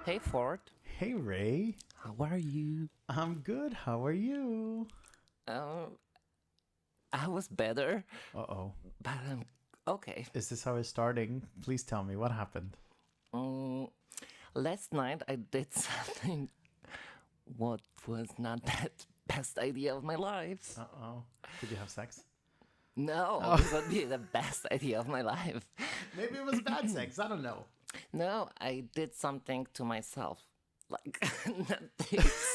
Hey Ford, Hey Ray, how are you? I'm good. How are you? Um, I was better, Uh-oh. but I'm okay. Is this how it's starting? Please tell me what happened. Um, Last night I did something what was not that best idea of my life. Uh-oh. Did you have sex? No, Oh, this would be the best idea of my life. maybe it was bad sex. I don't know. No, I did something to myself. Like not this,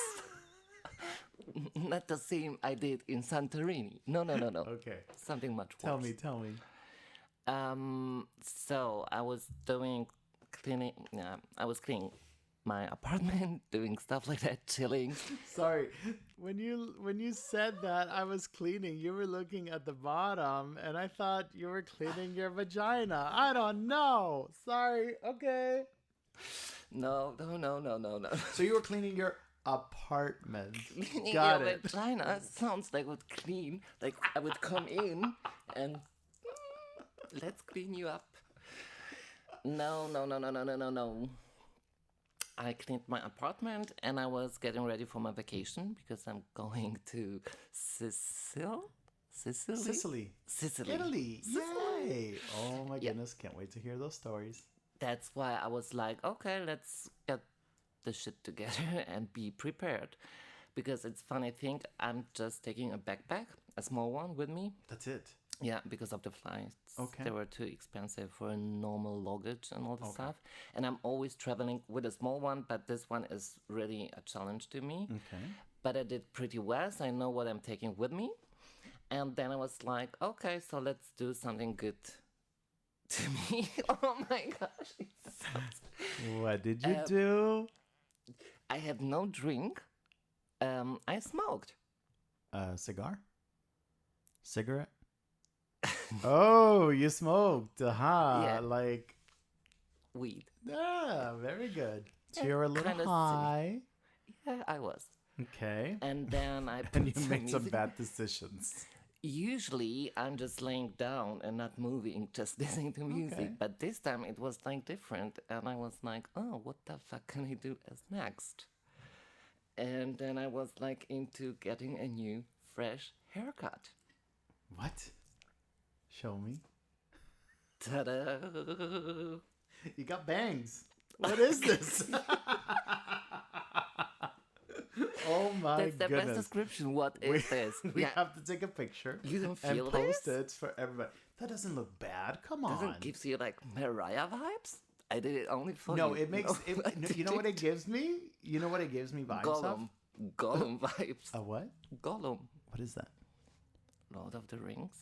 not the same I did in Santorini. No. Okay. Something much Tell worse. me, tell me. So I was doing cleaning. I was cleaning my apartment, doing stuff like that, chilling. Sorry. When you said that I was cleaning, you were looking at the bottom and I thought you were cleaning your vagina. I don't know. Sorry. Okay. No. So you were cleaning your apartment. Cleaning Got your it. vagina sounds like would clean. Like I would come in and let's clean you up. No. I cleaned my apartment and I was getting ready for my vacation because I'm going to Sicily. Sicily. Sicily. Italy. Sicily. Yay. Oh my Yeah. goodness. Can't wait to hear those stories. That's why I was like, okay, let's get the shit together and be prepared. Because it's funny thing, I'm just taking a backpack, a small one with me. That's it. Yeah, because of the flights. Okay. They were too expensive for a normal luggage and all the Okay. stuff. And I'm always traveling with a small one, but this one is really a challenge to me. Okay. But I did pretty well, so I know what I'm taking with me. And then I was like, okay, so let's do something good to me. Oh my gosh. It sounds... What did you do? I had no drink. I smoked. Cigar? Cigarette? Oh, you smoked. Aha. Yeah. Like, Weed. very good. So Yeah, you're a little kinda silly. high. Yeah, I was. Okay. And then I put And you some made some music. bad decisions. Usually I'm just laying down and not moving, just listening to music. Okay. But this time it was like different. And I was like, oh, what the fuck can I do as next? And then I was like into getting a new, fresh haircut. What? Show me. Ta-da! You got bangs. What is this? Oh my That's the best goodness. description. What is this? We Yeah, have to take a picture you don't and feel post this? it for everybody. That doesn't look bad. Come on. Doesn't gives you like Mariah vibes? I did it only for No, you. it makes No, I you know what it didn't. gives me? You know what it gives me vibes Gollum. Gollum vibes. of? A what? Gollum. What is that? Lord of the Rings.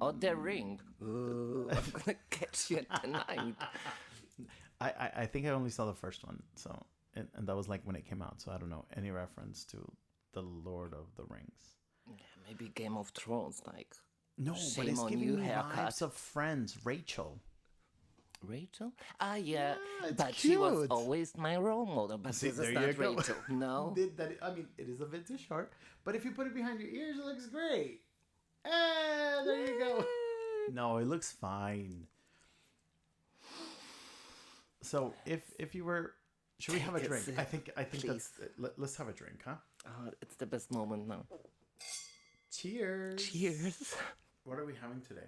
Oh, the ring. Ooh, I'm gonna catch you tonight. I think I only saw the first one, so and that was like when it came out, so I don't know any reference to the Lord of the Rings. Yeah, maybe Game of Thrones, like No, but Shame it's on giving you, me haircut. vibes of Friends. Rachel. Rachel. Ah, yeah, Yeah, it's but she was cute. always my role model. But See, this there is you not go. Rachel. No. I mean, it is a bit too short, but if you put it behind your ears, it looks great. Eh, there you go. No, it looks fine. So if you were, should we have a Take a drink? sip, I think please. that's let's have a drink, huh? Oh, it's the best moment now. Cheers. Cheers. What are we having today?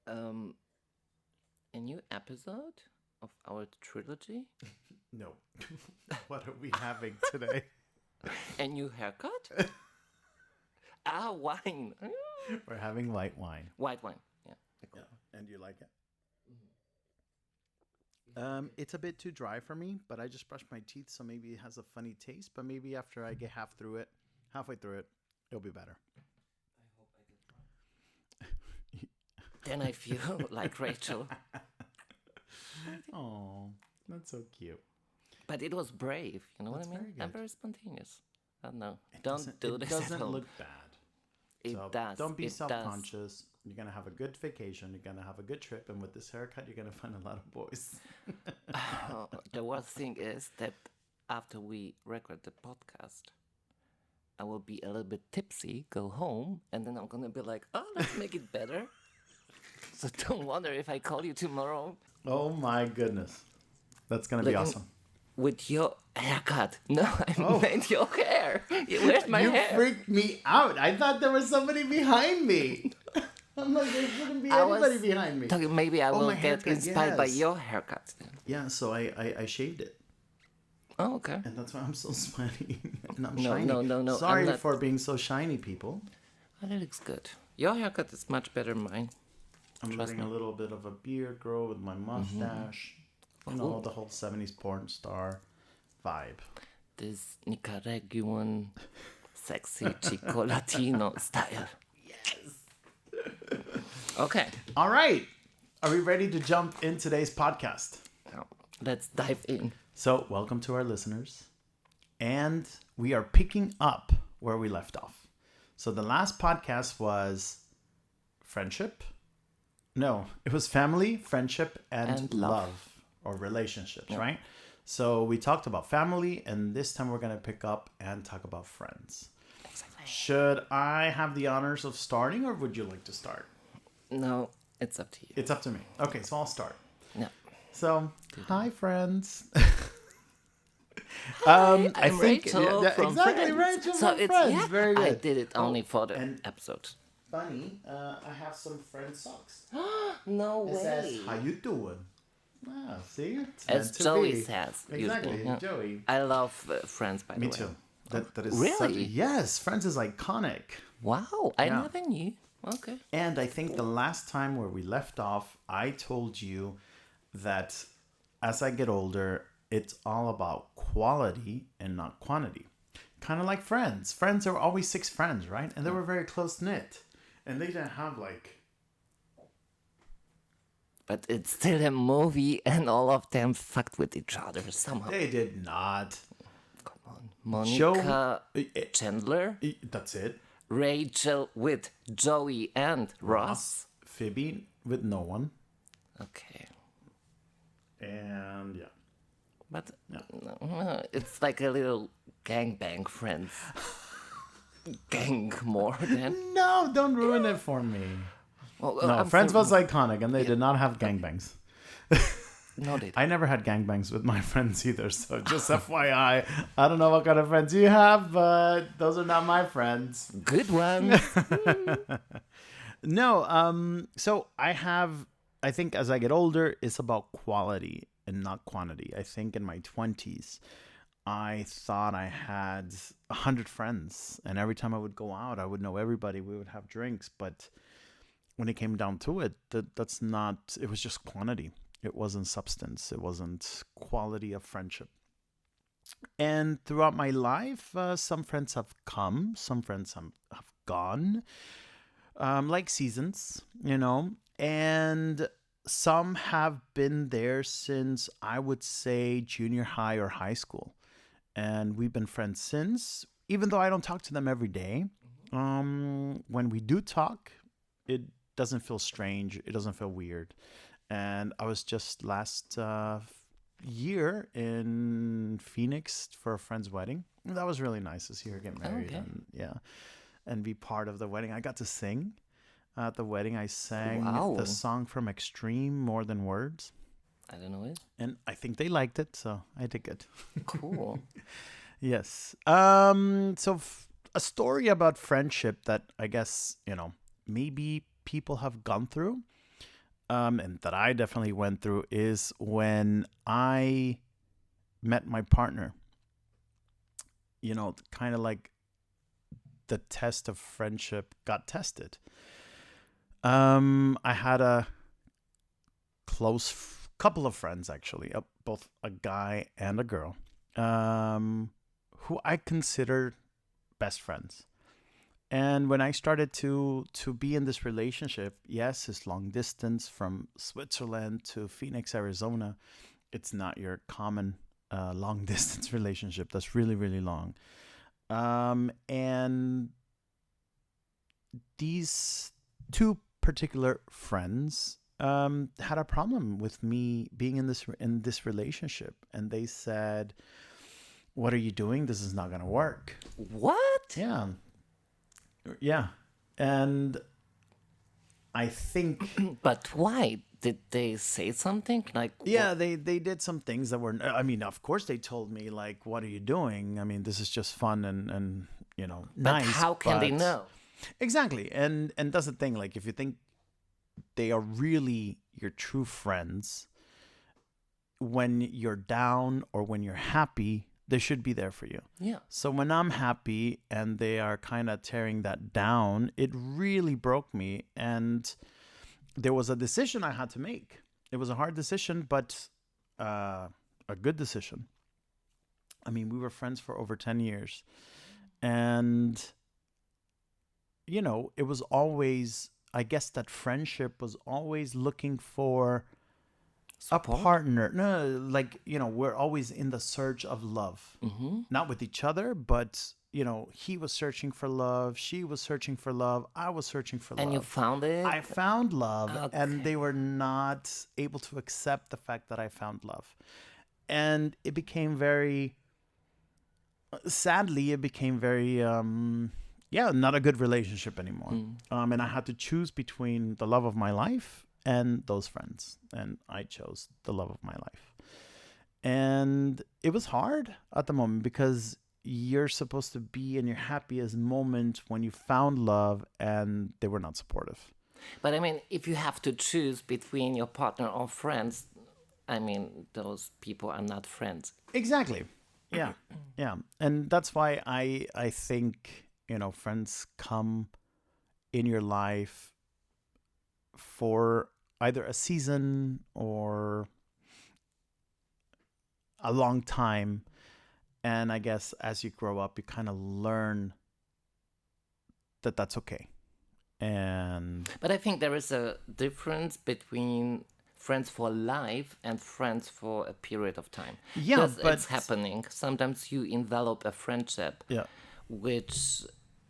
A new episode of our trilogy. No. What are we having today? A new haircut. Wine. We're having white wine. White wine. Yeah. Yeah, and you like it? It's a bit too dry for me, but I just brushed my teeth, so maybe it has a funny taste. But maybe after I get halfway through it, it'll be better. Then I feel like Rachel. Oh, that's so cute. But it was brave, you know That's what I mean? very I'm good. very spontaneous. I don't know. It Don't doesn't- do it this doesn't at home. look bad. It So does. Don't be it self-conscious. You're gonna have a good vacation. You're gonna have a good trip, and with this haircut, you're gonna find a lot of boys. Does. The worst thing is that after we record the podcast, I will be a little bit tipsy, go home, and then I'm gonna be like, oh, let's make it better. So don't wonder if I call you tomorrow. Oh my goodness. That's gonna be Looking awesome. with your haircut. No, I made your hair. Where's my You hair? freaked me out. I thought there was somebody behind me. I'm like, there shouldn't be I anybody was behind me. Talking, maybe I will my get haircut, inspired by yes. your haircut. Then. Yeah, so I shaved it. Oh, okay. And that's why I'm so sweaty. And I'm No, shiny. no. Sorry I'm not... for being so shiny, people. Oh, that looks good. Your haircut is much better than mine. I'm letting a little bit of a beard grow with my mustache. You know, the whole 70s porn star vibe. This Nicaraguan sexy Chico Latino style. Yes. Okay. All right. Are we ready to jump in today's podcast? Now, let's dive in. So, welcome to our listeners. And we are picking up where we left off. So, the last podcast was friendship. No, it was family, friendship, and love or relationships, right? So, we talked about family, and this time we're going to pick up and talk about friends. Exactly. Should I have the honors of starting, or would you like to start? No, it's up to you. It's up to me. Okay, so I'll start. Yeah. So, hi, friends. I'm I think Rachel from exactly Friends. Rachel So from it's Friends. Very good. I did it only for the and- episode. Funny, I have some friend socks. No It way. says, "How you doing?" Ah, see, it's As meant to Joey be. says. Exactly, usually, yeah. Joey. I love Friends, by Me the way. too. That is Really? such, yes. Friends is iconic, Wow, I Yeah. never knew. Okay. and I think the last time where we left off, I told you that as I get older, it's all about quality and not quantity. Kind of like Friends. Friends are always 6 friends, right? And they were very close knit, and they didn't have like. But it's still a movie, and all of them fucked with each other somehow. They did not. Come on. Monica Joey- Chandler, That's it. Rachel with Joey and Ross. Phoebe with no one. Okay. And yeah. But it's like a little gangbang Friends. Gang more than. No, don't ruin it for me. Well, No, I'm Friends so- was iconic, and they did not have gangbangs. No, they I never had gangbangs with my friends either, so just FYI. I don't know what kind of friends you have, but those are not my friends. Good one. No, so I think as I get older, it's about quality and not quantity. I think in my 20s, I thought I had 100 friends, and every time I would go out, I would know everybody. We would have drinks, but when it came down to it, that's not. It was just quantity. It wasn't substance. It wasn't quality of friendship. And throughout my life, some friends have come, some friends have gone, like seasons, and some have been there since I would say junior high or high school. And we've been friends since, even though I don't talk to them every day. When we do talk, it doesn't feel strange. It doesn't feel weird. And I was just last year in Phoenix for a friend's wedding. That was really nice to see her get married. Okay. And and be part of the wedding. I got to sing at the wedding. I sang Wow. the song from Extreme, More Than Words. I don't know it. And I think they liked it, so I did good. Cool. Yes. So a story about friendship that I guess, maybe people have gone through, and that I definitely went through, is when I met my partner. Kind of like the test of friendship got tested. I had a close couple of friends, actually, both a guy and a girl, who I consider best friends. And when I started to be in this relationship, yes, it's long distance from Switzerland to Phoenix, Arizona. It's not your common long distance relationship. That's really, really long. And these two particular friends had a problem with me being in this relationship, and they said, "What are you doing? This is not going to work." What? Yeah, and I think But why? did they say something? Like, Yeah, they did some things that were. I mean, of course, they told me like, "What are you doing?" I mean, this is just fun and but nice. how can they But know? exactly, and that's the thing. Like, if you think they are really your true friends, when you're down or when you're happy, they should be there for you. Yeah. So when I'm happy and they are kind of tearing that down, it really broke me. And there was a decision I had to make. It was a hard decision, but a good decision. I mean, we were friends for over 10 years. And, it was always, I guess that friendship was always looking for a Support? partner. No, like, we're always in the search of love. Mm-hmm. Not with each other, but, he was searching for love. She was searching for love. I was searching for love. And you found it? I found love, Okay. and they were not able to accept the fact that I found love. And it became very, sadly, it became very, not a good relationship anymore. And I had to choose between the love of my life and those friends. And I chose the love of my life. And it was hard at the moment because you're supposed to be in your happiest moment when you found love and they were not supportive. But I mean, if you have to choose between your partner or friends, I mean, those people are not friends. Exactly. Yeah. Yeah. And that's why I think, friends come in your life for either a season or a long time. And I guess as you grow up, you kind of learn that that's okay. But I think there is a difference between friends for life and friends for a period of time. Yeah, because but it's happening. Sometimes you envelop a friendship yeah, which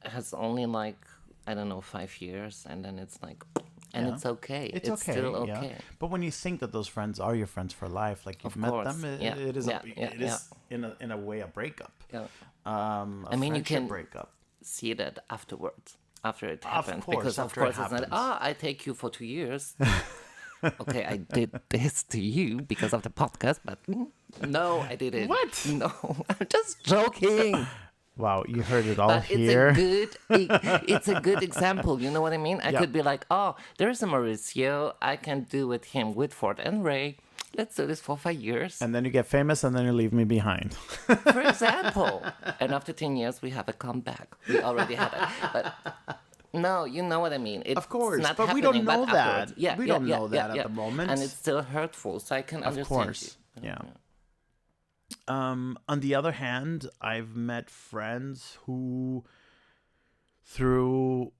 has only like, I don't know, 5 years, and then it's like, and Yeah. it's okay. it's okay. Still Yeah. okay. But when you think that those friends are your friends for life, like you've Of met course. them, Yeah. it is Yeah. it is in a way a breakup. Yeah. A I mean, you friendship can breakup. see that afterwards, after it happens. course, Because of after it course it's not, happens. I take you for 2 years. Okay, I did this to you because of the podcast, but no, I didn't. What? No, I'm just joking. Wow, you heard it all But here. it's a good example. You know what I mean? I Yeah. could be like, oh, there's a Mauricio. I can do with him with Ford and Rey. Let's do this for 5 years, And then you get famous, and then you leave me behind. for example. And after 10 years, we have a comeback. We already have it. But no, you know what I mean. It's Of course, not but we don't happening, know but afterwards. that. Yeah, We yeah, don't yeah, know yeah, that at yeah. the moment. And it's still hurtful, so I can Of understand course, you. yeah. On the other hand, I've met friends who, through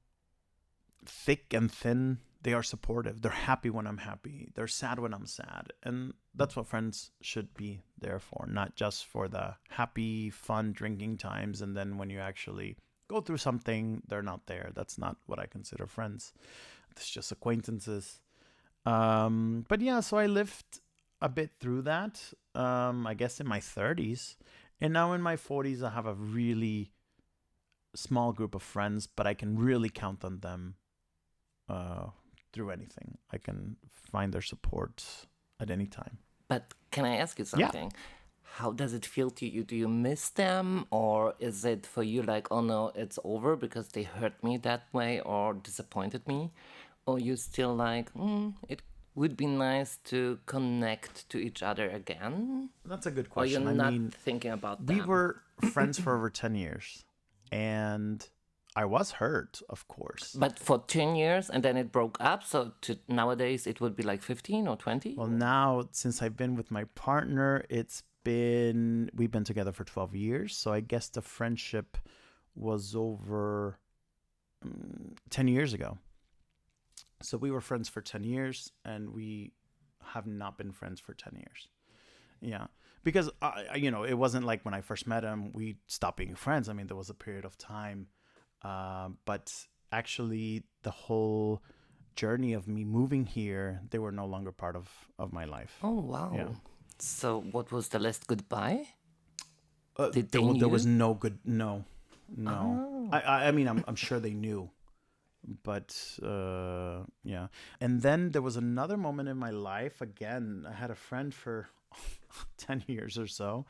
thick and thin, they are supportive. They're happy when I'm happy. They're sad when I'm sad. And that's what friends should be there for, not just for the happy, fun drinking times. And then when you actually go through something, they're not there. That's not what I consider friends. It's just acquaintances. But yeah, so I lived a bit through that, I guess in my 30s. And now in my 40s, I have a really small group of friends, but I can really count on them through anything. I can find their support at any time. But can I ask you Yeah. something? How does it feel to you? Do you miss them? Or is it for you like, oh no, it's over because they hurt me that way or disappointed me? Or you still like, it would be nice to connect to each other again? That's a good Or you're question. not thinking about We them? were friends for over 10 years. And I was hurt, of course. But for 10 years and then it broke up. So nowadays it would be like 15 or 20? Well, now, since I've been with my partner, we've been together for 12 years. So I guess the friendship was over 10 years ago. So we were friends for 10 years and we have not been friends for 10 years. Yeah. Because, it wasn't like when I first met him, we stopped being friends. I mean, there was a period of time. But actually, the whole journey of me moving here, they were no longer part of my life. Oh, wow. Yeah. So what was the last goodbye? There was no good, no. I mean, I'm sure they knew. But yeah. And then there was another moment in my life. Again, I had a friend for 10 years or so,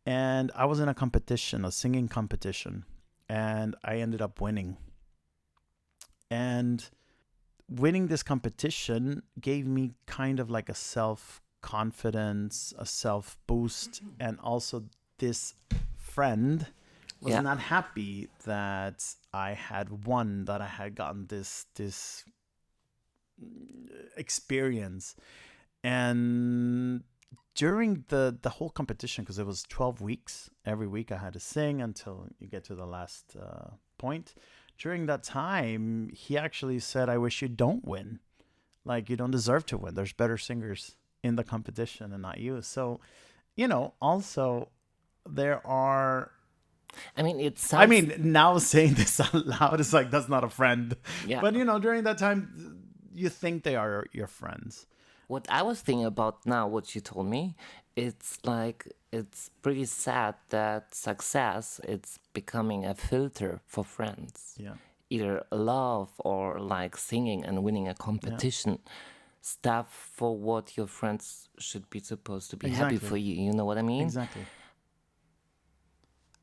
and I was in a competition, a singing competition, and I ended up winning. And winning this competition gave me kind of like a self confidence, a self boost, and also this friend was Yeah. not happy that I had won, that I had gotten this experience. And during the whole competition, because it was 12 weeks, every week I had to sing until you get to the last point. During that time, he actually said, I wish you don't win. Like, you don't deserve to win. There's better singers in the competition and not you. So, also there are. I mean, it I sounds. mean, now saying this out loud is like, that's not a friend. Yeah. But, during that time, you think they are your friends. What I was thinking about now, what you told me, it's like it's pretty sad that success it's becoming a filter for friends. Yeah. Either love or like singing and winning a competition. Stuff for what your friends should be supposed to be happy Exactly. for you. You know what I mean? Exactly.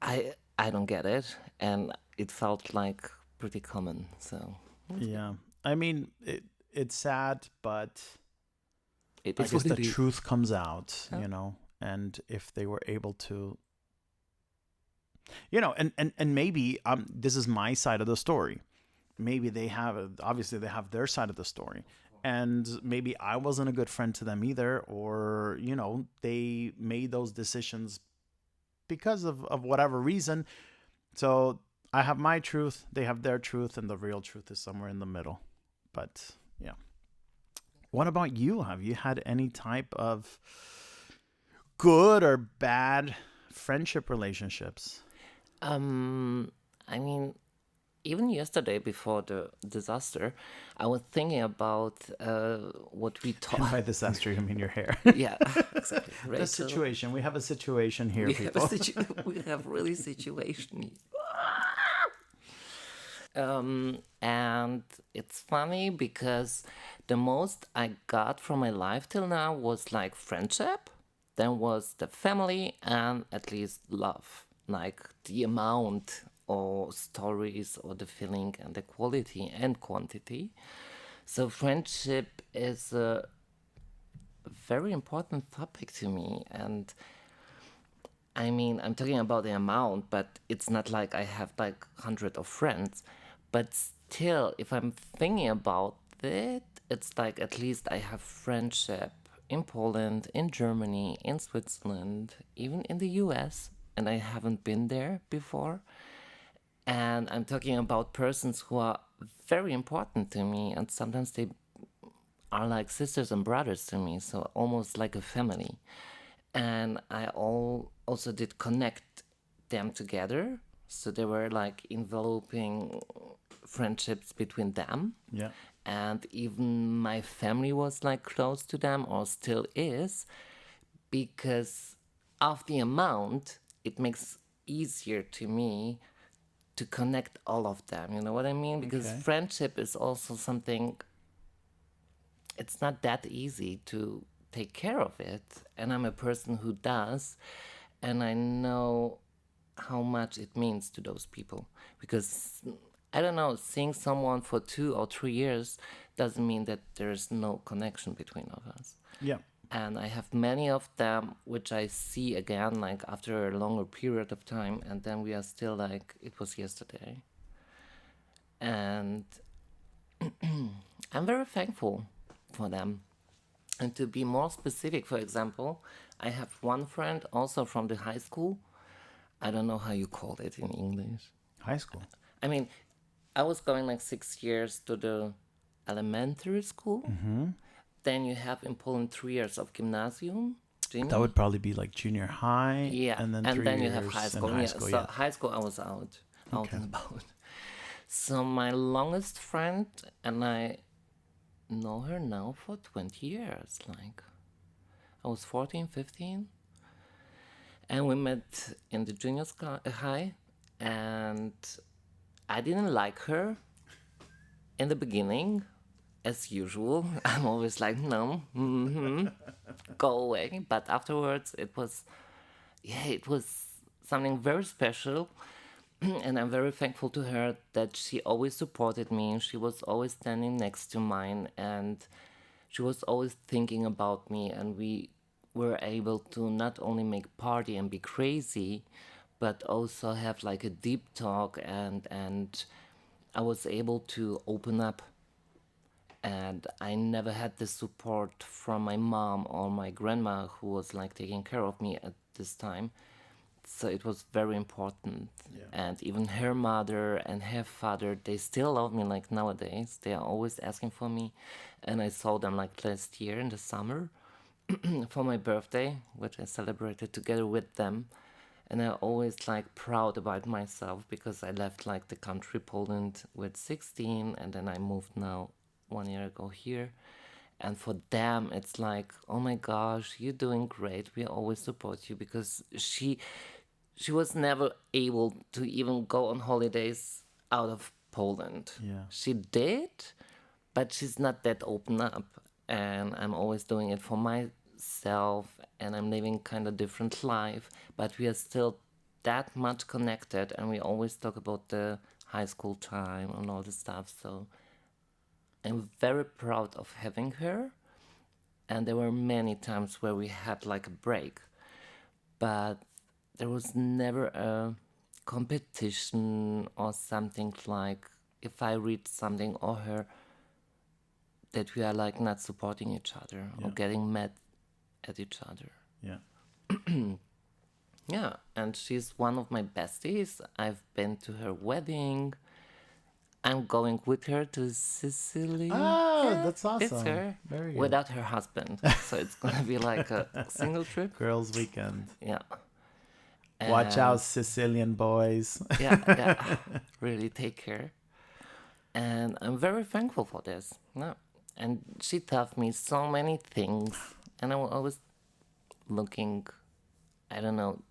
I don't get it, and it felt like pretty common. So Yeah. I mean, it's sad, but it I is guess what the it is. truth comes out, Yeah. and if they were able to, and maybe this is my side of the story. Maybe they have, obviously they have their side of the story, and maybe I wasn't a good friend to them either, or they made those decisions because of whatever reason. So I have my truth, they have their truth, and the real truth is somewhere in the middle. But yeah. What about you? Have you had any type of good or bad friendship relationships? I mean, even yesterday before the disaster, I was thinking about what we And by talked. disaster, you mean your hair. Yeah, exactly. The Rachel, situation. We have a situation here, we have a people. we have really situation. And it's funny because the most I got from my life till now was like friendship, then was the family, and at least love. Like the amount or stories or the feeling and the quality and quantity. So friendship is a very important topic to me, and I mean, I'm talking about the amount, but it's not like I have like hundred of friends. But still, if I'm thinking about it, it's like at least I have friendship in Poland, in Germany, in Switzerland, even in the US, and I haven't been there before. And I'm talking about persons who are very important to me, and sometimes they are like sisters and brothers to me, so almost like a family. And I also did connect them together, so they were like enveloping friendships between them. Yeah. And even my family was like close to them or still is, because of the amount it makes easier to me to connect all of them, you know what I mean? Because Okay. friendship is also something, it's not that easy to take care of it. And I'm a person who does. And I know how much it means to those people. Because, I don't know, seeing someone for 2 or 3 years doesn't mean that there's no connection between of us. Yeah. And I have many of them which I see again, like after a longer period of time. And then we are still like, it was yesterday. And I'm very thankful for them. And to be more specific, for example, I have one friend also from the high school. I don't know how you call it in English. High school. I mean, I was going like 6 years to the elementary school. Then you have in Poland 3 years of gymnasium. That would probably be like junior high, Yeah, and then and 3 years then you have high in school. high Yeah, school. so Yeah. high school I was out Okay. and about. So my longest friend, and I know her now for 20 years. Like, I was 14, 15. And we met in the high. And I didn't like her. in the beginning, as usual, I'm always like, no, go away. But afterwards, it was something very special. And I'm very thankful to her that she always supported me. She was always standing next to mine, and she was always thinking about me. And we were able to not only make party and be crazy, but also have like a deep talk, and I was able to open up. And I never had the support from my mom or my grandma, who was like taking care of me at this time. So it was very important. Yeah. And even her mother and her father, they still love me like nowadays. They are always asking for me. And I saw them like last year in the summer for my birthday, which I celebrated together with them. And I always like proud about myself because I left like the country Poland with 16, and then I moved now 1 year ago here. And for them, it's like, oh my gosh, you're doing great. We always support you, because she was never able to even go on holidays out of Poland. Yeah. She did, but she's not that open up. And I'm always doing it for myself, and I'm living kind of different life, but we are still that much connected, and we always talk about the high school time and all this stuff. So I'm very proud of having her. And there were many times where we had like a break, but there was never a competition or something like, if I read something or her, that we are like not supporting each other or Yeah. getting mad at each other. Yeah. Yeah, and she's one of my besties. I've been to her wedding. I'm going with her to Sicily. Oh, Yeah, that's awesome. It's her. Very good. Without her husband. So it's going to be like a single trip. Girls' weekend. Yeah. Watch And- out, Sicilian boys. Yeah. Really take care. And I'm very thankful for this. No. And she taught me so many things. And I was always looking, I don't know,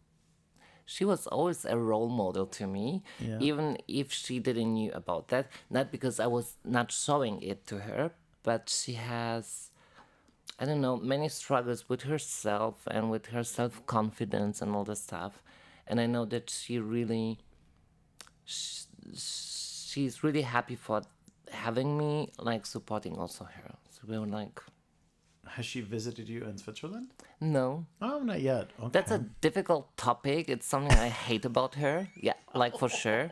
she was always a role model to me, Yeah. even if she didn't knew about that. Not because I was not showing it to her, but she has, I don't know, many struggles with herself and with her self-confidence and all the stuff. And I know that she's really happy for having me, like supporting also her. So we were like, Has she visited you in Switzerland? no, Oh, not yet. Okay. that's a difficult topic. It's something I hate about her. Yeah, like for sure.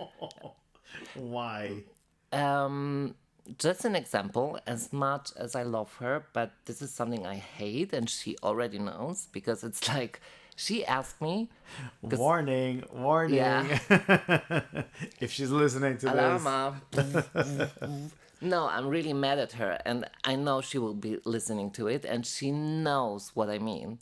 Why? Just an example, as much as I love her, but this is something I hate, and she already knows, because it's like, she asked me, Warning, warning. Yeah. If she's listening to this. Alarma. No, I'm really mad at her, and I know she will be listening to it, and she knows what I mean,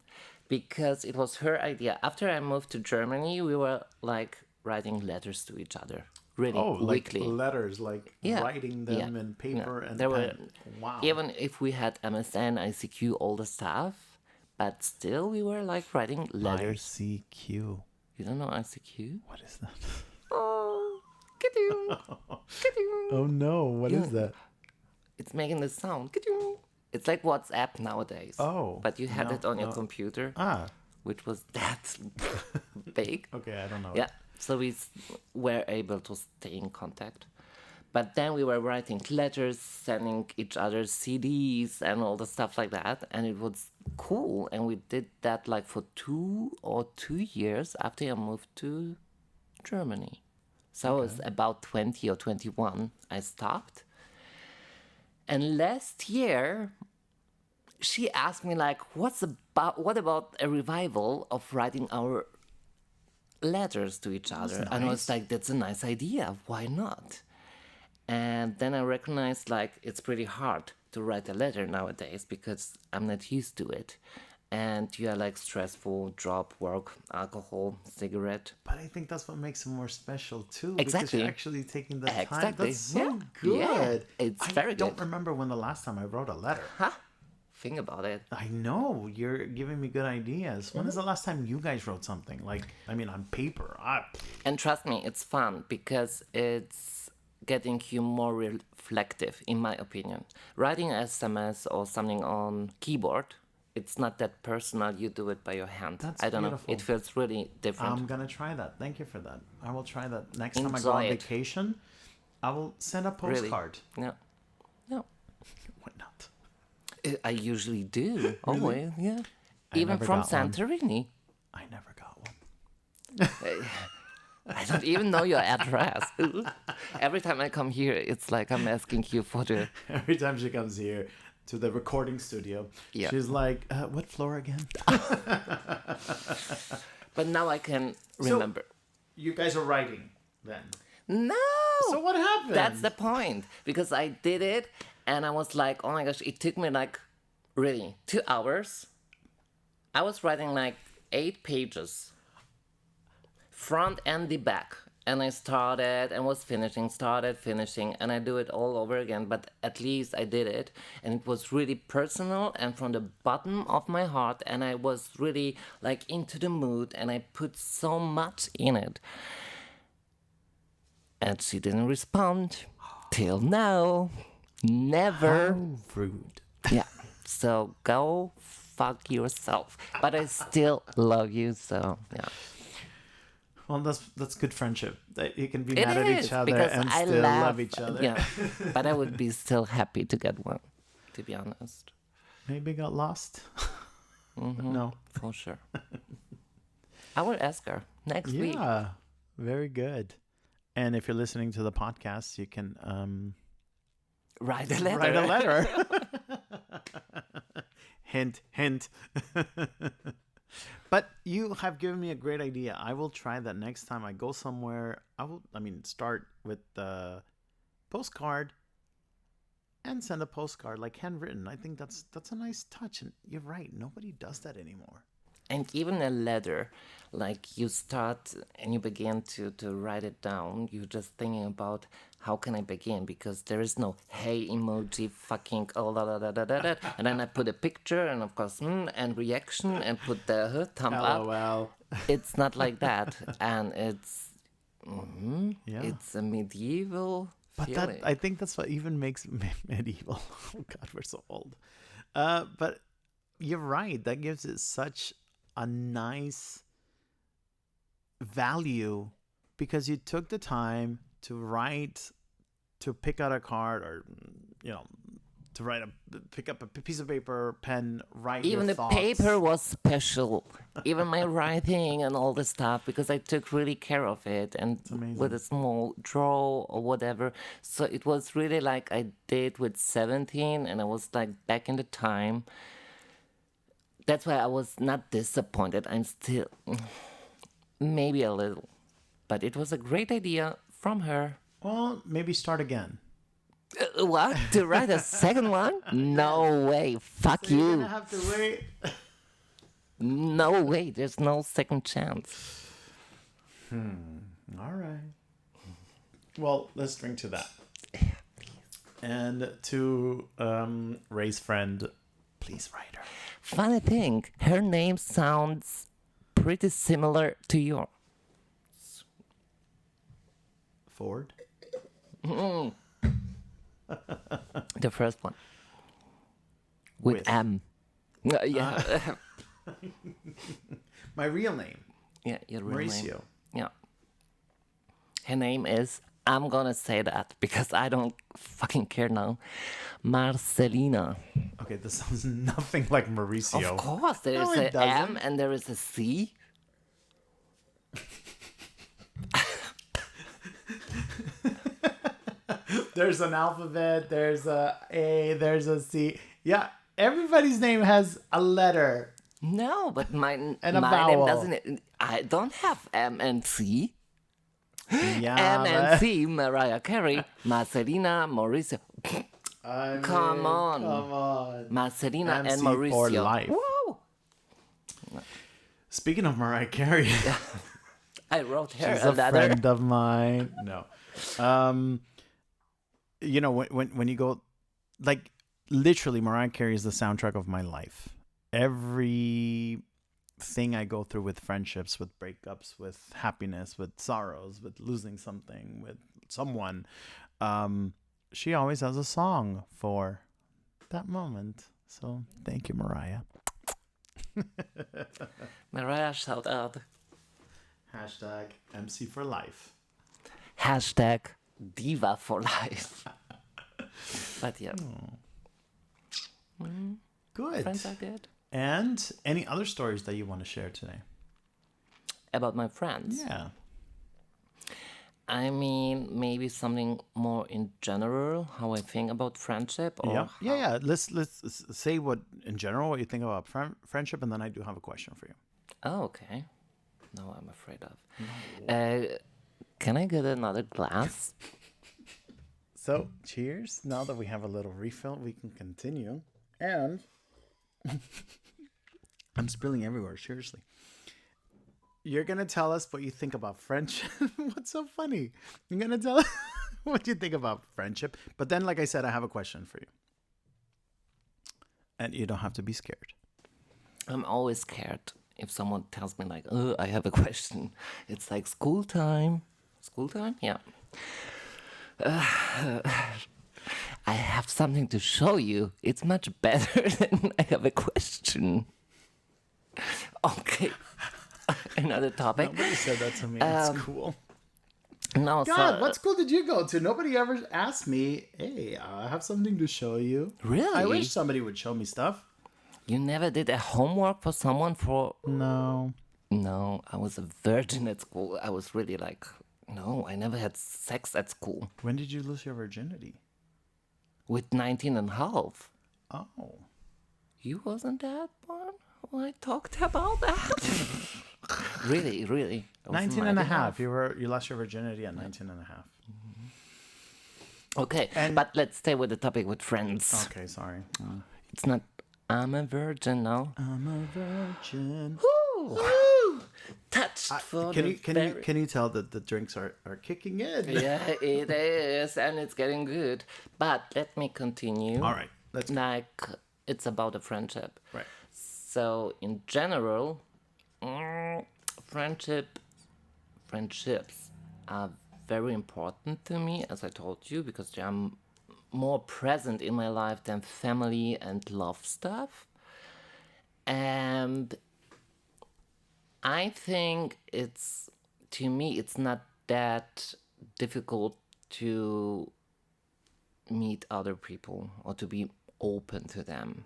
because it was her idea. After I moved to Germany, we were like writing letters to each other, really Oh, like weekly. letters, like Yeah. writing them Yeah. in paper Yeah. and There were- pen. Wow. Even if we had MSN, ICQ, all the stuff, but still we were like writing letters. ICQ. You don't know ICQ? What is that? Oh, ka-doo, ka-doo. Oh no, what is Yeah. that? It's making the sound. ka-doo. It's like WhatsApp nowadays. Oh, But you had no, it on your no. computer, Ah, which was that big. okay, I don't know. Yeah, so were able to stay in contact. But then we were writing letters, sending each other CDs and all the stuff like that. And it was cool. And we did that like for 2 years after I moved to Germany. So I was about 20 or 21. I stopped. And last year, she asked me like, what about a revival of writing our letters to each other? And I was nice. like, that's a nice idea. Why not? And then I recognized like it's pretty hard to write a letter nowadays because I'm not used to it. And you are like stressful, job, work, alcohol, cigarette. But I think that's what makes it more special too. Exactly. Because you're actually taking the time. Exactly. That's so Yeah. good. Yeah. It's very I don't good. remember when the last time I wrote a letter. Huh? Think about it. I know you're giving me good ideas. When is the last time you guys wrote something? Like, I mean, on paper. And trust me, it's fun because it's getting you more reflective, in my opinion. Writing SMS or something on keyboard, it's not that personal. You do it by your hand. That's I don't beautiful. know. It feels really different. I'm gonna try that. Thank you for that. I will try that next time I go Enjoy on it. vacation. I will send a Really. postcard. No. No. Why not? I usually do. Always, yeah. I Even never from got one. Santorini. I never got one. I don't even know your address. Every time I come here, it's like I'm asking you for the. Every time she comes here to the recording studio, Yeah. she's like, "What floor again?" But now I can remember. You guys are writing then. No! So what happened? That's the point. Because I did it and I was like, oh my gosh, it took me like really 2 hours. I was writing like 8 pages, front and the back. And I started and was finishing, started, finishing, and I do it all over again. But at least I did it. And it was really personal and from the bottom of my heart. And I was really like into the mood and I put so much in it. And she didn't respond till now. Never. How rude. Yeah. So go fuck yourself. But I still love you. So yeah. Well, that's good friendship. That you can be It mad at is each other because and I still laugh. love each other. Yeah. But I would be still happy to get one, to be honest. Maybe got lost. No. For sure. I will ask her next week. Yeah. Very good. And if you're listening to the podcast, you can Write a letter. write a letter. Hint, hint. But you have given me a great idea. I will try that next time I go somewhere. Start with the postcard and send a postcard like handwritten. I think that's a nice touch. And you're right. Nobody does that anymore. And even a letter, like you start and you begin to write it down, you're just thinking about how can I begin? Because there is no hey emoji, fucking oh la la da da da da. And then I put a picture and of course and reaction and put the thumb up. LOL. It's not like that. And it's Yeah. it's a medieval But feeling. I think that's what even makes medieval. Oh God, we're so old. But you're right. That gives it such a nice value because you took the time to write, to pick out a card, or to pick up a piece of paper, pen, write. Even your the thoughts. paper was special. Even my writing and all the stuff, because I took really care of it and amazing. with a small drawer or whatever. So it was really like I did with 17 and I was like back in the time. That's why I was not disappointed. I'm still maybe a little. But it was a great idea from her. Well, maybe start again. What? To write a second one? No way. Fuck You're you. gonna have to wait. No way. There's no second chance. All right. Well, let's drink to that. And to Ray's friend, please write her. Funny thing, her name sounds pretty similar to yours. Ford. The first one. With With. M. Yeah. My real name, Yeah, your real name. Mauricio. Yeah. Her name is, I'm gonna say that because I don't fucking care now. Marcelina. Okay, this sounds nothing like Mauricio. Of course, there No, is it a M doesn't. and there is a C. There's an alphabet, there's a A, there's a C. Yeah, everybody's name has a letter. No, but my And a name vowel. doesn't. I don't have M and C. Yeah, M and C, Mariah Carey, Marcelina, Mauricio. I Come mean, on. Come on. Marcelina and MC Mauricio. for life. Woo! Speaking of Mariah Carey, I wrote her she's a a letter. friend of mine. No. When you go, like, literally, Mariah Carey is the soundtrack of my life. Every thing I go through with friendships, with breakups, with happiness, with sorrows, with losing something, with someone, She always has a song for that moment. So thank you, Mariah. Mariah, shout out. Hashtag MC for life. Hashtag diva for life. But yeah. Good. Friends are good. And any other stories that you want to share today? About my friends. Yeah. I mean, maybe something more in general, how I think about friendship, or Yeah. Let's say what in general what you think about friendship, and then I do have a question for you. Oh, okay. No, I'm afraid of. Can I get another glass? So, cheers. Now that we have a little refill, we can continue. And I'm spilling everywhere, seriously. You're going to tell us what you think about friendship. What's so funny? You're going to tell us what you think about friendship. But then, like I said, I have a question for you. And you don't have to be scared. I'm always scared if someone tells me like, "Oh, I have a question." It's like school time. School time? Yeah. I have something to show you. It's much better than I have a question. Okay. Another topic. Nobody said that to me. That's cool. No, God, what school did you go to? Nobody ever asked me, hey, I have something to show you. Really? I wish somebody would show me stuff. You never did a homework for someone for... No. No, I was a virgin at school. I was really like, no, I never had sex at school. When did you lose your virginity? With 19 and a half. Oh. You wasn't that one who I talked about that? Really, really. 19 and a half. You lost your virginity at 19 and a half. Okay, but let's stay with the topic with friends. Okay, sorry. It's not, I'm a virgin now. I'm a virgin. Woo! Touched for Can you tell that the drinks are kicking in? Yeah, it is, and it's getting good. But let me continue. All right, let's go. Like, it's about a friendship. Right. So, in general, friendships are very important to me, as I told you, because they are more present in my life than family and love stuff. And I think to me, it's not that difficult to meet other people or to be open to them.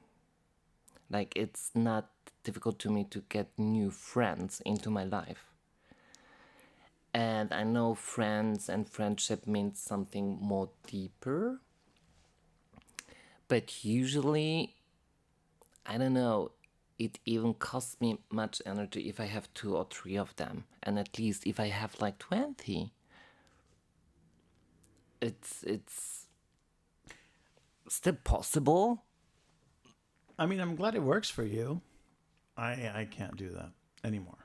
Like, it's not difficult to me to get new friends into my life. And I know friends and friendship means something more deeper. But usually, I don't know, it even costs me much energy if I have 2 or 3 of them. And at least if I have like 20, it's still possible. I mean, I'm glad it works for you. I can't do that anymore.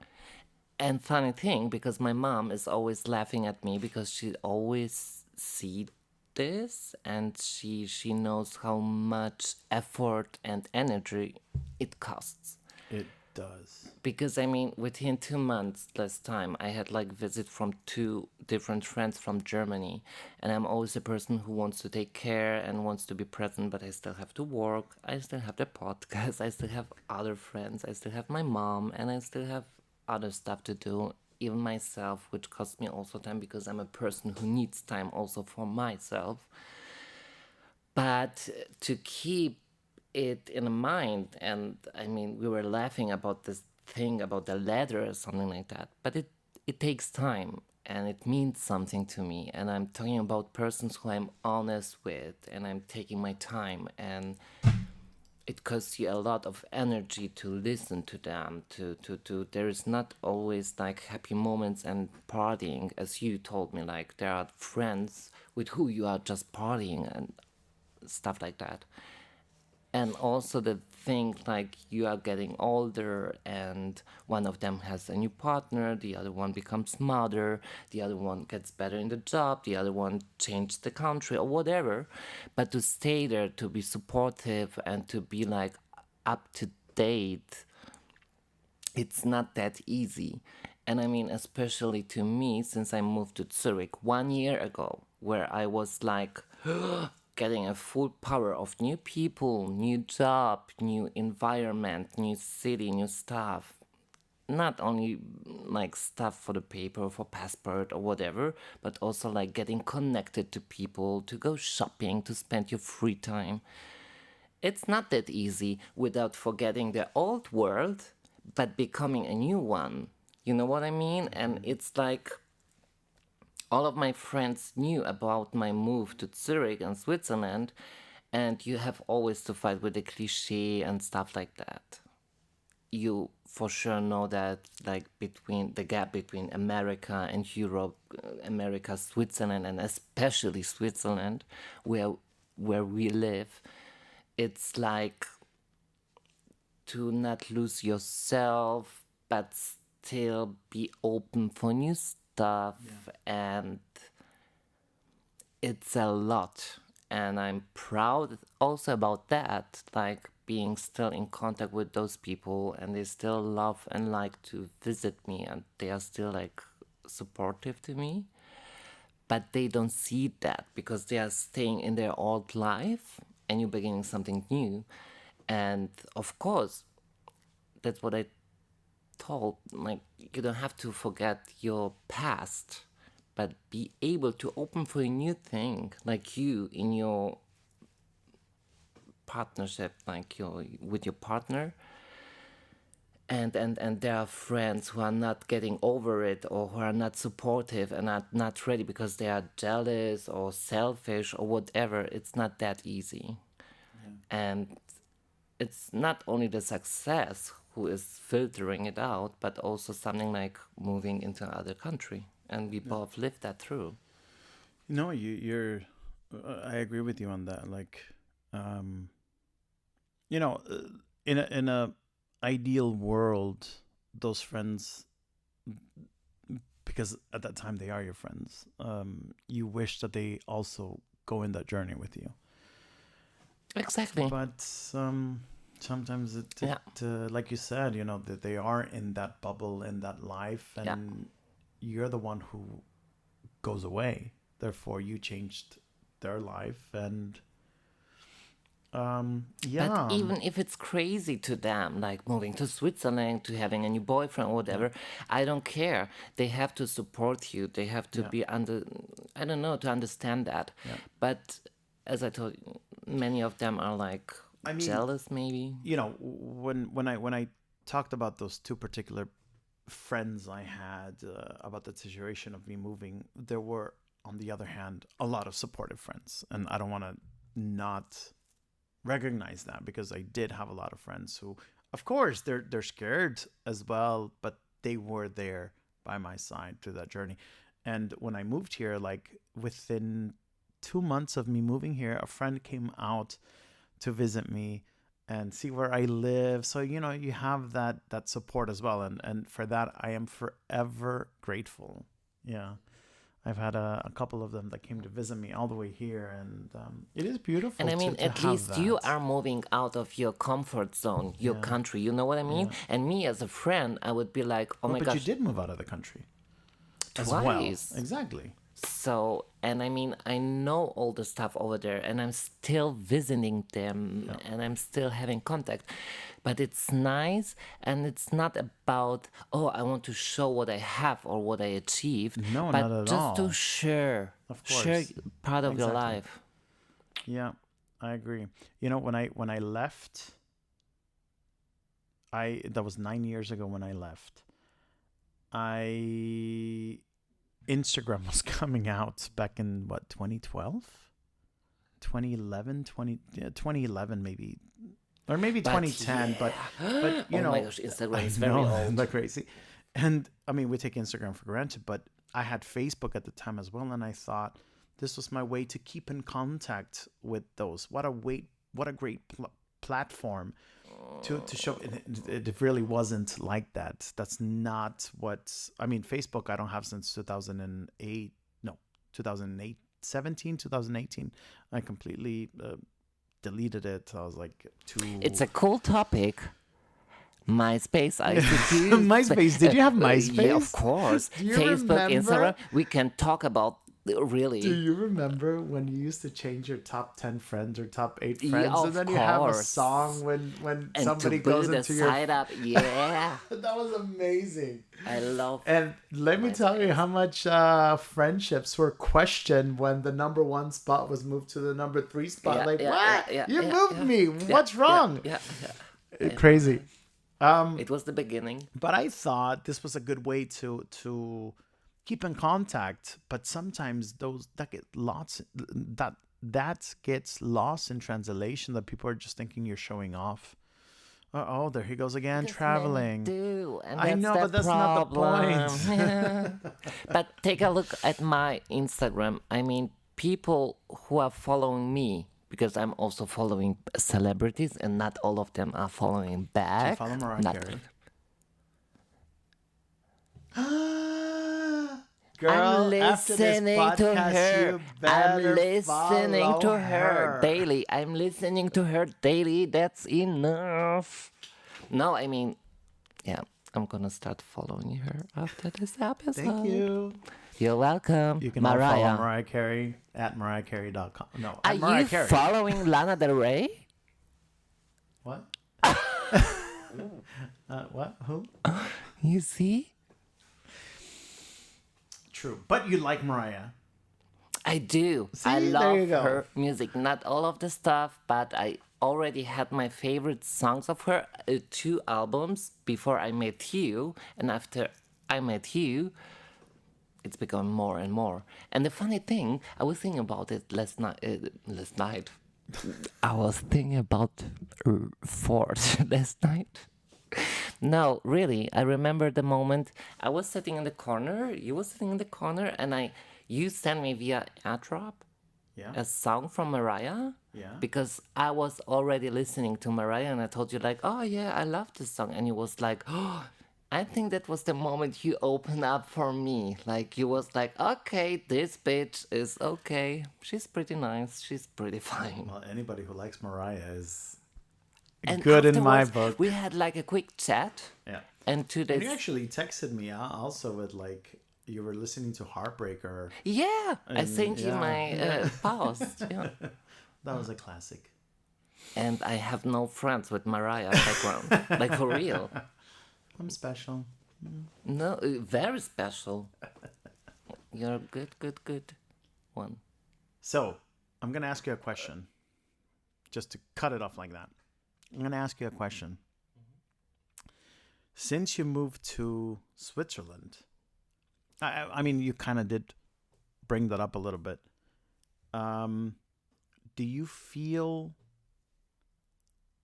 And funny thing, because my mom is always laughing at me because she always see this and she knows how much effort and energy it costs. It does. Because I mean, within 2 months last time, I had like visit from 2 different friends from Germany, and I'm always a person who wants to take care and wants to be present, but I still have to work. I still have the podcast. I still have other friends. I still have my mom, and I still have other stuff to do, even myself, which costs me also time because I'm a person who needs time also for myself. But to keep it in mind, and I mean, we were laughing about this thing about the letter or something like that, but it takes time and it means something to me, and I'm talking about persons who I'm honest with and I'm taking my time, and it costs you a lot of energy to listen to them, to there is not always like happy moments and partying, as you told me, like there are friends with who you are just partying and stuff like that. And also the thing, like, you are getting older and one of them has a new partner, the other one becomes mother, the other one gets better in the job, the other one changed the country or whatever. But to stay there, to be supportive and to be like up to date, it's not that easy. And I mean, especially to me, since I moved to Zurich 1 year ago, where I was like getting a full power of new people, new job, new environment, new city, new stuff. Not only like stuff for the paper, for passport or whatever, but also like getting connected to people, to go shopping, to spend your free time. It's not that easy without forgetting the old world, but becoming a new one. You know what I mean? And it's like all of my friends knew about my move to Zurich and Switzerland, and you have always to fight with the cliche and stuff like that. You for sure know that, like, between the gap between America and Europe, America, Switzerland, and especially Switzerland, where we live, it's like to not lose yourself, but still be open for new stuff. And it's a lot. And I'm proud also about that, like being still in contact with those people, and they still love and like to visit me, and they are still like supportive to me. But they don't see that because they are staying in their old life and you're beginning something new. And of course, that's what I told. Like, you don't have to forget your past, but be able to open for a new thing, like you in your partnership, like your with your partner. And there are friends who are not getting over it, or who are not supportive and not ready because they are jealous or selfish or whatever. It's not that easy. And it's not only the success who is filtering it out, but also something like moving into another country. And we both lived that through. No, you're. I agree with you on that. Like, you know, in a ideal world, those friends, because at that time they are your friends. You wish that they also go in that journey with you. Exactly. But sometimes like you said, you know, that they are in that bubble, in that life, and you're the one who goes away. Therefore, you changed their life, and But even if it's crazy to them, like moving to Switzerland, to having a new boyfriend or whatever, I don't care. They have to support you. They have to be I don't know, to understand that. But as I told you, many of them are like jealous, maybe. You know, when I talked about those two particular friends I had about the situation of me moving, there were, on the other hand, a lot of supportive friends, and I don't want to not recognize that, because I did have a lot of friends who, of course, they're scared as well, but they were there by my side through that journey. And when I moved here, like within 2 months of me moving here, a friend came out to visit me and see where I live. So, you know, you have that support as well. And for that, I am forever grateful. Yeah. I've had a couple of them that came to visit me all the way here, and it is beautiful. And I mean, to at have least that. you are moving out of your comfort zone, your country. You know what I mean? And me as a friend, I would be like, oh my but gosh. you did move out of the country. Twice. As well. Exactly. So, and I mean, I know all the stuff over there, and I'm still visiting them, and I'm still having contact. But it's nice, and it's not about, oh, I want to show what I have or what I achieved. No, but not at just all. to share, Of course. share part of your Exactly. life. Yeah, I agree. You know, when I left, that was 9 years ago when I left. Instagram was coming out back in what, 2012? 2011, 2011 maybe. Or maybe 2010, but you know, oh my gosh, Instagram is I very know, old. Like crazy. And I mean, we take Instagram for granted, but I had Facebook at the time as well, and I thought this was my way to keep in contact with those. What a great platform to show. It really wasn't like that. That's not what I mean. Facebook I don't have since 2008. No, 2008, 2018. I completely deleted it. I was like, too. It's a cool topic. MySpace, I used to do. MySpace. Did you have MySpace? Yeah, of course. Do you Facebook, remember? Instagram. We can talk about Really? Do you remember when you used to change your top 10 friends or top 8 Yeah, friends, and of then you have a course. song when And somebody to goes boot the into your... side up, yeah. That was amazing. I love And let me tell you MySpace. how much friendships were questioned when the number 1 spot was moved to the number 3 spot. Yeah, Like, yeah, yeah, what? yeah, You yeah, moved yeah. me. Yeah, What's yeah, wrong? yeah, yeah. I know Crazy. that. It was the beginning. But I thought this was a good way to keep in contact. But sometimes those that get lost that gets lost in translation. That people are just thinking you're showing off. Oh, there he goes again, Because many traveling. do, and I that's know, the but that's not the problem. point. But take a look at my Instagram. I mean, people who are following me, because I'm also following celebrities, and not all of them are following Do you back. follow Mariah Not Carey? I'm Girl, after this listening to podcast, her. you I'm better listening follow to her her. daily. I'm listening to her daily. That's enough. No, I mean, yeah, I'm gonna start following her after this episode. Thank you. You're welcome. You can all follow Mariah. Mariah Carey at mariahcarey.com. No, Are at Mariah you Carey. following Lana Del Rey? What? What? Who? You see? True. But you like Mariah. I do. See, I there love you go. her music. Not all of the stuff, but I already had my favorite songs of her, 2 albums before I met you, and after I met you, it's become more and more. And the funny thing, I was thinking about it last night. I was thinking about Ford last night. No, really, I remember the moment I was sitting in the corner, you were sitting in the corner, and you sent me via AirDrop Yeah. a song from Mariah. Yeah. Because I was already listening to Mariah, and I told you like, oh yeah, I love this song, and you was like, oh, I think that was the moment you opened up for me. Like you was like, okay, this bitch is okay. She's pretty nice. She's pretty fine. Well, anybody who likes Mariah is And good in my afterwards, book. we had like a quick chat, Yeah. and 2 And days. you actually texted me also with like you were listening to Heartbreaker. Yeah, I And, sent you yeah, my post. Yeah. That was a classic. And I have no friends with Mariah background. Like for real. I'm special. No, very special. You're a good one. So, I'm going to ask you a question. Just to cut it off like that. I'm going to ask you a question. Since you moved to Switzerland, I mean, you kind of did bring that up a little bit. Do you feel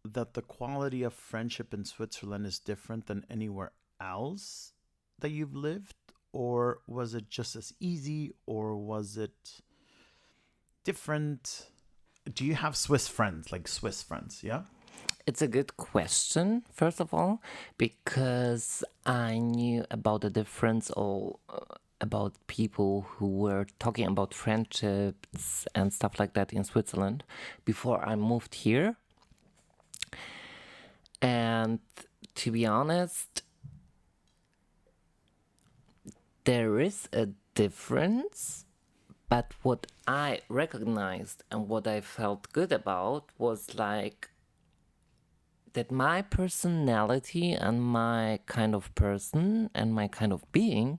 that the quality of friendship in Switzerland is different than anywhere else that you've lived? Or was it just as easy? Or was it different? Do you have Swiss friends, like Swiss friends? Yeah? It's a good question, first of all, because I knew about the difference or about people who were talking about friendships and stuff like that in Switzerland before I moved here. And to be honest, there is a difference, but what I recognized and what I felt good about was like that my personality and my kind of person and my kind of being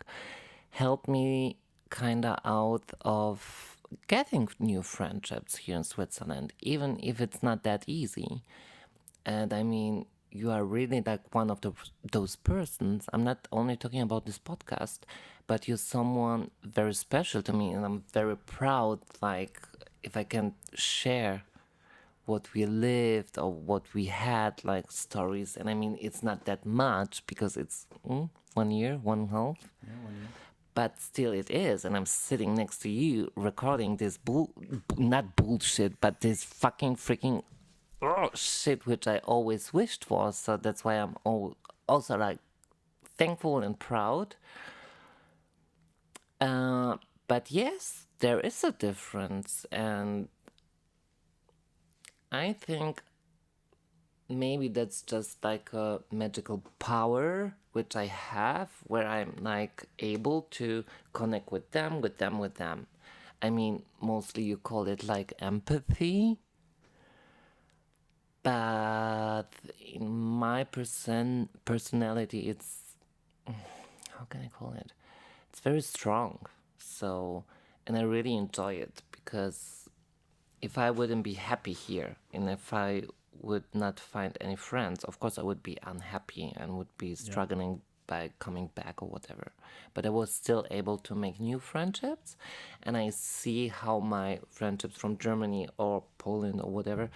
helped me kind of out of getting new friendships here in Switzerland, even if it's not that easy. And I mean, you are really like one of those persons. I'm not only talking about this podcast, but you're someone very special to me, and I'm very proud, like, if I can share what we lived or what we had, like stories. And I mean, it's not that much because it's 1 year, 1.5. Yeah, 1 year. But still it is, and I'm sitting next to you recording this not bullshit, but this fucking freaking shit which I always wished for. So that's why I'm also like thankful and proud. But yes, there is a difference, and I think maybe that's just like a magical power which I have, where I'm like able to connect with them. I mean, mostly you call it like empathy. But in my personality, it's, how can I call it? It's very strong. So, and I really enjoy it because if I wouldn't be happy here and if I would not find any friends, of course I would be unhappy and would be struggling by coming back or whatever. But I was still able to make new friendships, and I see how my friendships from Germany or Poland or whatever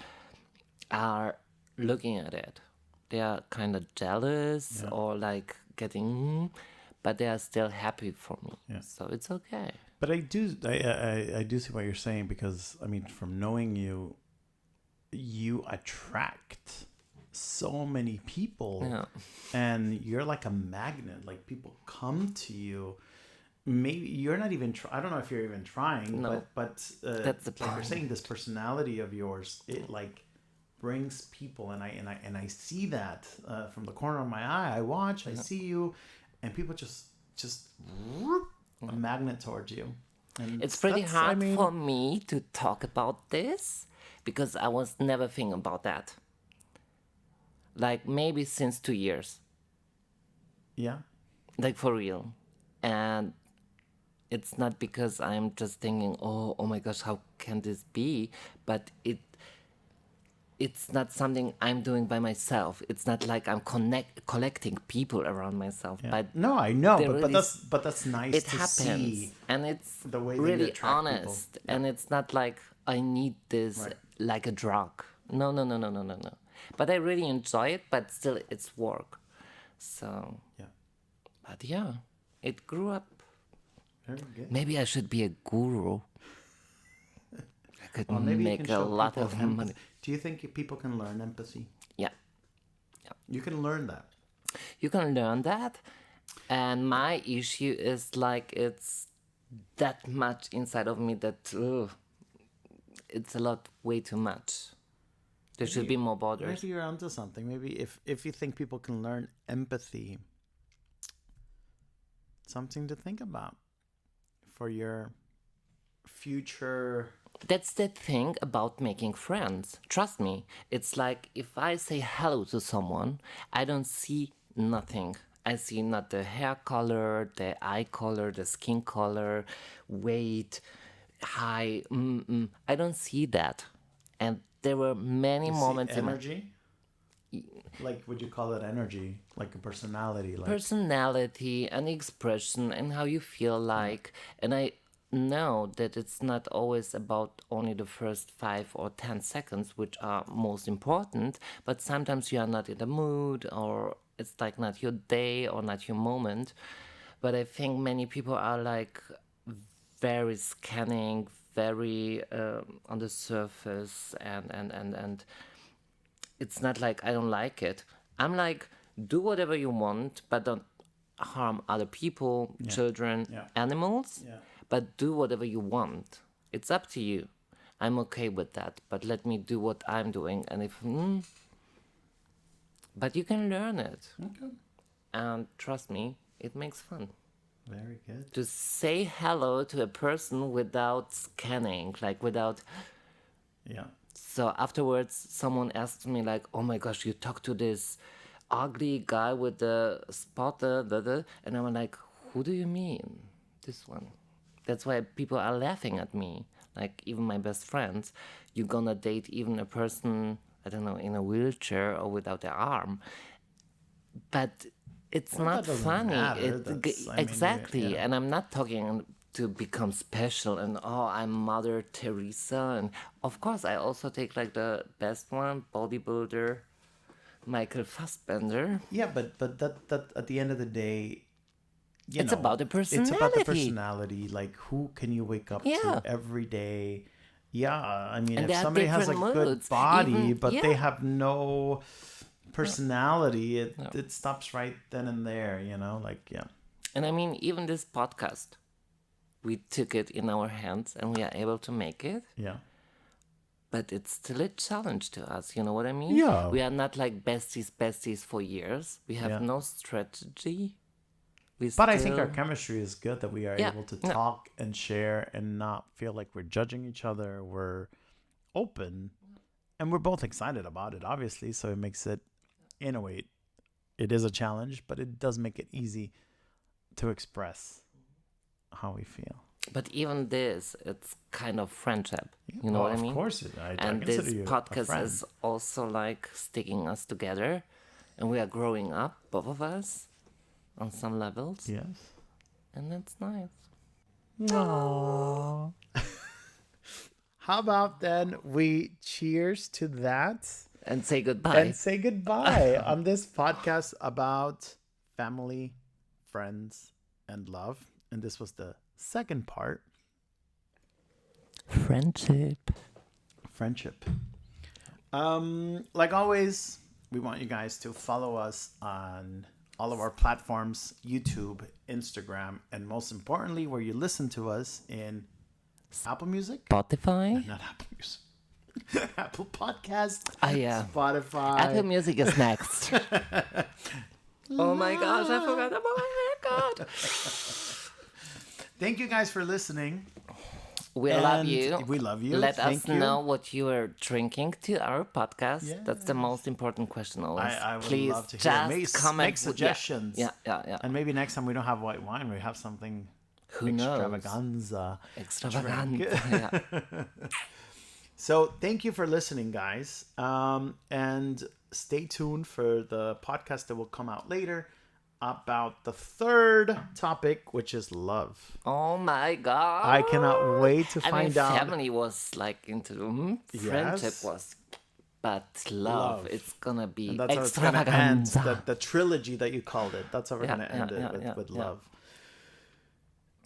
are looking at it. They are kind of jealous or like getting, but they are still happy for me. Yeah. So it's okay. But I do see what you're saying, because I mean, from knowing you, you attract so many people, Yeah. and you're like a magnet. Like, people come to you. Maybe you're not even. I don't know if you're even trying. No. But That's the like you're point. saying, this personality of yours, it like brings people, and I see that from the corner of my eye. I watch. I see you, and people just whoop, a magnet towards you. And It's pretty that's, hard for me to talk about this because I was never thinking about that. Like maybe since 2 years, Yeah. like for real. And it's not because I'm just thinking, oh my gosh, how can this be? But it's not something I'm doing by myself. It's not like I'm collecting people around myself. Yeah. But No, I know, there but really that's nice it to happens, see and it's the way that you really attract people. honest, and it's not like I need this Right. like a drug. No, no, no, no, no, no, no. But I really enjoy it, but still it's work. So, Yeah. but yeah, it grew up. Very good. Maybe I should be a guru. I could Well, maybe you make can a show lot people of empathy. money. Do you think people can learn empathy? Yeah, You can learn that. you can learn that. And my issue is like it's that much inside of me that it's a lot, way too much. There should be more borders. Maybe you're onto something. Maybe if you think people can learn empathy, something to think about for your future. That's the thing about making friends. Trust me. It's like if I say hello to someone, I don't see nothing. I see not the hair color, the eye color, the skin color, weight, high. I don't see that. And there were many You see moments in my energy. Like, would you call it energy? Like a personality? Like, personality and expression and how you feel like. And I know that it's not always about only the first 5 or 10 seconds, which are most important, but sometimes you are not in the mood, or it's like not your day or not your moment. But I think many people are like very scanning, very on the surface, and it's not like I don't like it. I'm like, do whatever you want, but don't harm other people, children, Yeah. animals. Yeah. But do whatever you want. It's up to you. I'm okay with that, but let me do what I'm doing. And if, but you can learn it. Okay. And trust me, it makes fun. Very good. To say hello to a person without scanning, like without. Yeah. So afterwards, someone asked me like, "Oh my gosh, you talk to this ugly guy with the spot, and I'm like, "Who do you mean? This one?" That's why people are laughing at me. Like even my best friends, you're gonna date even a person, I don't know, in a wheelchair or without their arm, but it's Well, not that doesn't funny. matter. That's- I mean, Exactly, yeah. and I'm not talking to become special and I'm Mother Teresa. And of course, I also take like the best one, bodybuilder, Michael Fassbender. Yeah, but that at the end of the day, It's about the It's about the personality. personality. Like, who can you wake up Yeah. to every day? Yeah, I mean, And if there are somebody has a different good moods. body, Even- but they yeah. have no personality, it stops right then and there. Like, yeah. And I mean, even this podcast, we took it in our hands and we are able to make it. Yeah. But it's still a challenge to us, you know what I mean? Yeah. We are not like besties for years. We have Yeah. no strategy. But I think our chemistry is good, that we are Yeah, able to yeah. talk and share and not feel like we're judging each other. We're open, and we're both excited about it, obviously. So it makes it, in a way, it is a challenge, but it does make it easy to express how we feel. But even this, it's kind of friendship. You know Well, what I mean? Of course, I And consider this you a podcast friend. is also like sticking us together, and we are growing up, both of us, on some levels, Yes. and that's nice. Aww. How about then we cheers to that And say goodbye. and say goodbye on this podcast about family, friends, and love. And this was the second part. Friendship. Friendship. Like always, we want you guys to follow us on all of our platforms, YouTube, Instagram, and most importantly, where you listen to us in Apple Music? Spotify? Not Apple Music. Apple Podcast. Yeah. Spotify. Apple Music is next. Oh my gosh, I forgot about my haircut. Thank you guys for listening. We love And you. we love you. Let Thank us you. know what you are drinking to our podcast. That's the Yes. most important question always. I would Please love to hear. just comment Make suggestions. Yeah. And maybe next time we don't have white wine, we have something Who knows? extravaganza. Extravaganza. Yeah. So thank you for listening, guys. And stay tuned for the podcast that will come out later about the third topic, which is love. Oh my god. I cannot wait to I mean, find out. family was like into friendship Yes. was, but love, it's gonna be And that's how it's gonna end. extravaganza. The trilogy that you called it. That's how we're Yeah, gonna end yeah, it yeah, with yeah. love.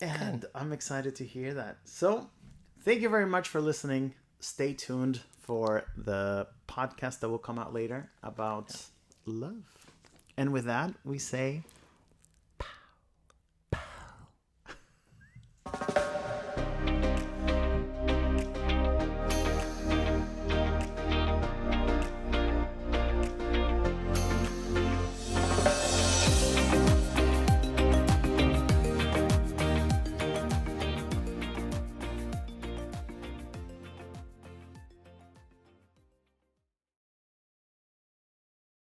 And I'm excited to hear that. So thank you very much for listening. Stay tuned for the podcast that will come out later about love. And with that, we say